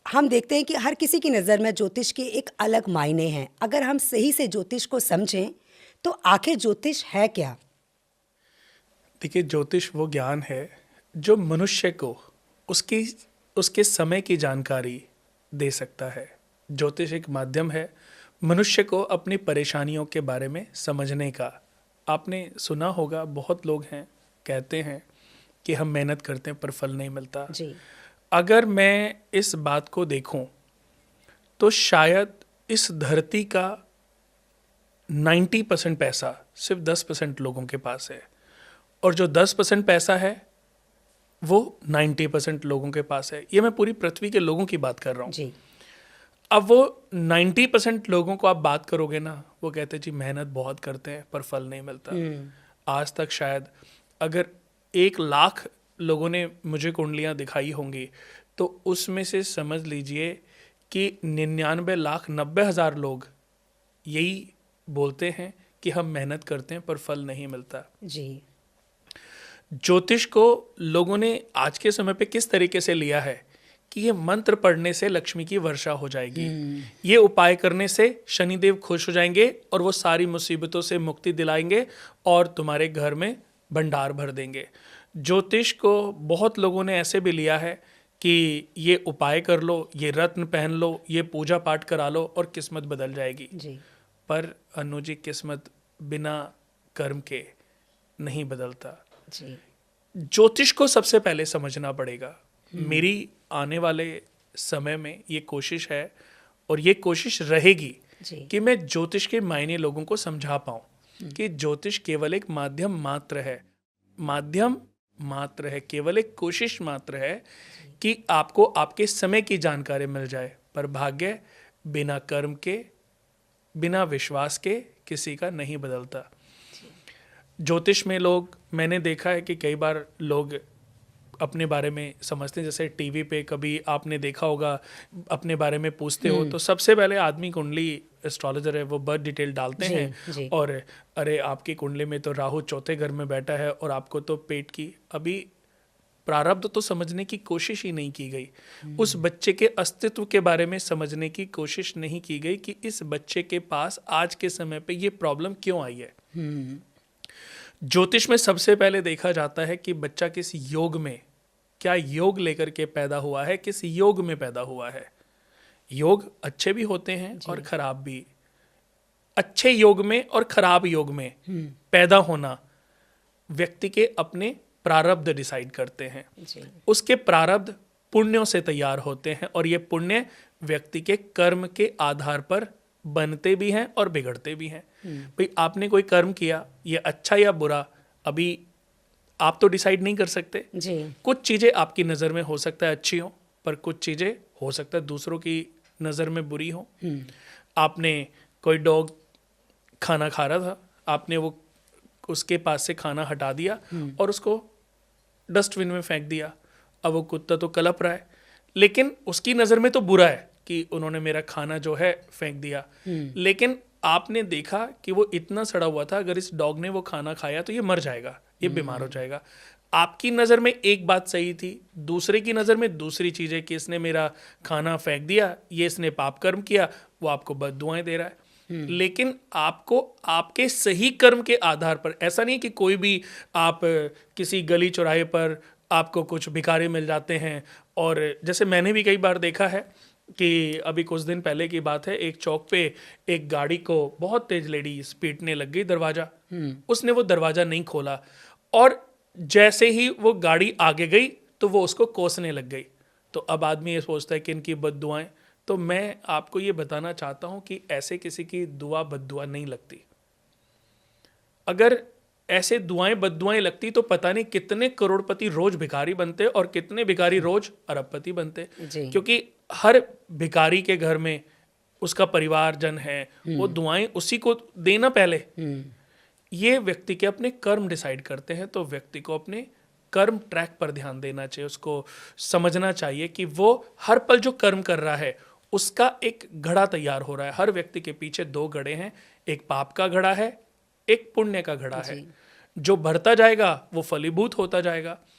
हम देखते हैं कि हर किसी की नज़र में ज्योतिष के एक अलग मायने हैं। अगर हम सही से ज्योतिष को समझें तो आखिर ज्योतिष है क्या? देखिए, ज्योतिष वो ज्ञान है जो मनुष्य को उसकी उसके समय की जानकारी दे सकता है। ज्योतिष एक माध्यम है मनुष्य को अपनी परेशानियों के बारे में समझने का। आपने सुना होगा, बहुत लोग हैं कहते हैं कि हम मेहनत करते हैं पर फल नहीं मिलता। जी। अगर मैं इस बात को देखूं तो शायद इस धरती का 90% पैसा सिर्फ 10% लोगों के पास है, और जो 10% पैसा है वो 90% लोगों के पास है। ये मैं पूरी पृथ्वी के लोगों की बात कर रहा हूँ। जी। अब वो 90% लोगों को आप बात करोगे ना, वो कहते हैं जी मेहनत बहुत करते हैं पर फल नहीं मिलता। आज तक शायद अगर 1 लाख लोगों ने मुझे कुंडलियाँ दिखाई होंगी तो उसमें से समझ लीजिए कि 99,90,000 लोग यही बोलते हैं कि हम मेहनत करते हैं पर फल नहीं मिलता। जी। ज्योतिष को लोगों ने आज के समय पे किस तरीके से लिया है कि ये मंत्र पढ़ने से लक्ष्मी की वर्षा हो जाएगी, ये उपाय करने से शनिदेव खुश हो जाएंगे और वो सारी मुसीबतों से मुक्ति दिलाएंगे और तुम्हारे घर में भंडार भर देंगे। ज्योतिष को बहुत लोगों ने ऐसे भी लिया है कि ये उपाय कर लो, ये रत्न पहन लो, ये पूजा पाठ करा लो और किस्मत बदल जाएगी। जी। पर अनु जी, किस्मत बिना कर्म के नहीं बदलता। जी। ज्योतिष को सबसे पहले समझना पड़ेगा। मेरी आने वाले समय में ये कोशिश है और ये कोशिश रहेगी जी। कि मैं ज्योतिष के मायने लोगों को समझा पाऊँ कि ज्योतिष केवल एक माध्यम मात्र है। माध्यम मात्र है, केवल एक कोशिश मात्र है कि आपको आपके समय की जानकारी मिल जाए, पर भाग्य बिना कर्म के, बिना विश्वास के किसी का नहीं बदलता। ज्योतिष में लोग, मैंने देखा है कि कई बार लोग अपने बारे में समझते हैं, जैसे टीवी पे कभी आपने देखा होगा, अपने बारे में पूछते हो तो सबसे पहले आदमी कुंडली, एस्ट्रोलॉजर है वो बर्थ डिटेल डालते जी। हैं जी। और अरे आपकी कुंडली में तो राहु चौथे घर में बैठा है और आपको तो पेट की, अभी प्रारब्ध तो समझने की कोशिश ही नहीं की गई। उस बच्चे के अस्तित्व के बारे में समझने की कोशिश नहीं की गई कि इस बच्चे के पास आज के समय पे ये प्रॉब्लम क्यों आई है। ज्योतिष में सबसे पहले देखा जाता है कि बच्चा किस योग में, क्या योग लेकर के पैदा हुआ है, किस योग में पैदा हुआ है। योग अच्छे भी होते हैं और खराब भी। अच्छे योग में और खराब योग में पैदा होना व्यक्ति के अपने प्रारब्ध डिसाइड करते हैं। जी। उसके प्रारब्ध पुण्यों से तैयार होते हैं और ये पुण्य व्यक्ति के कर्म के आधार पर बनते भी हैं और बिगड़ते भी हैं। भाई आपने कोई कर्म किया, ये अच्छा या बुरा अभी आप तो डिसाइड नहीं कर सकते। जी। कुछ चीज़ें आपकी नज़र में हो सकता है अच्छी हो, पर कुछ चीज़ें हो सकता है दूसरों की नज़र में बुरी हो। आपने कोई डॉग खाना खा रहा था, आपने वो उसके पास से खाना हटा दिया और उसको डस्टबिन में फेंक दिया। अब वो कुत्ता तो कलप रहा है, लेकिन उसकी नज़र में तो बुरा है कि उन्होंने मेरा खाना जो है फेंक दिया। लेकिन आपने देखा कि वो इतना सड़ा हुआ था, अगर इस डॉग ने वो खाना खाया तो ये मर जाएगा, ये बीमार हो जाएगा। आपकी नज़र में एक बात सही थी, दूसरे की नज़र में दूसरी चीज़ है कि इसने मेरा खाना फेंक दिया, ये इसने पाप कर्म किया, वो आपको बद्दुआएं दे रहा है। लेकिन आपको आपके सही कर्म के आधार पर, ऐसा नहीं कि कोई भी आप किसी गली चौराहे पर आपको कुछ भिखारी मिल जाते हैं। और जैसे मैंने भी कई बार देखा है कि अभी कुछ दिन पहले की बात है, एक चौक पे एक गाड़ी को बहुत तेज लेडी पीटने लग गई दरवाज़ा। उसने वो दरवाज़ा नहीं खोला और जैसे ही वो गाड़ी आगे गई तो वो उसको कोसने लग गई। तो अब आदमी ये सोचता है कि इनकी बद्दुआएं। तो मैं आपको ये बताना चाहता हूं कि ऐसे किसी की दुआ बद्दुआ नहीं लगती। अगर ऐसे दुआएं बद्दुआएं लगती तो पता नहीं कितने करोड़पति रोज भिखारी बनते और कितने भिखारी रोज अरबपति बनते। जी। क्योंकि हर भिखारी के घर में उसका परिवारजन है, वो दुआएं उसी को देना पहले। ये व्यक्ति के अपने कर्म डिसाइड करते हैं, तो व्यक्ति को अपने कर्म ट्रैक पर ध्यान देना चाहिए। उसको समझना चाहिए कि वो हर पल जो कर्म कर रहा है उसका एक घड़ा तैयार हो रहा है। हर व्यक्ति के पीछे 2 घड़े हैं, एक पाप का घड़ा है, एक पुण्य का घड़ा है। जो बढ़ता जाएगा वो फलीभूत होता जाएगा।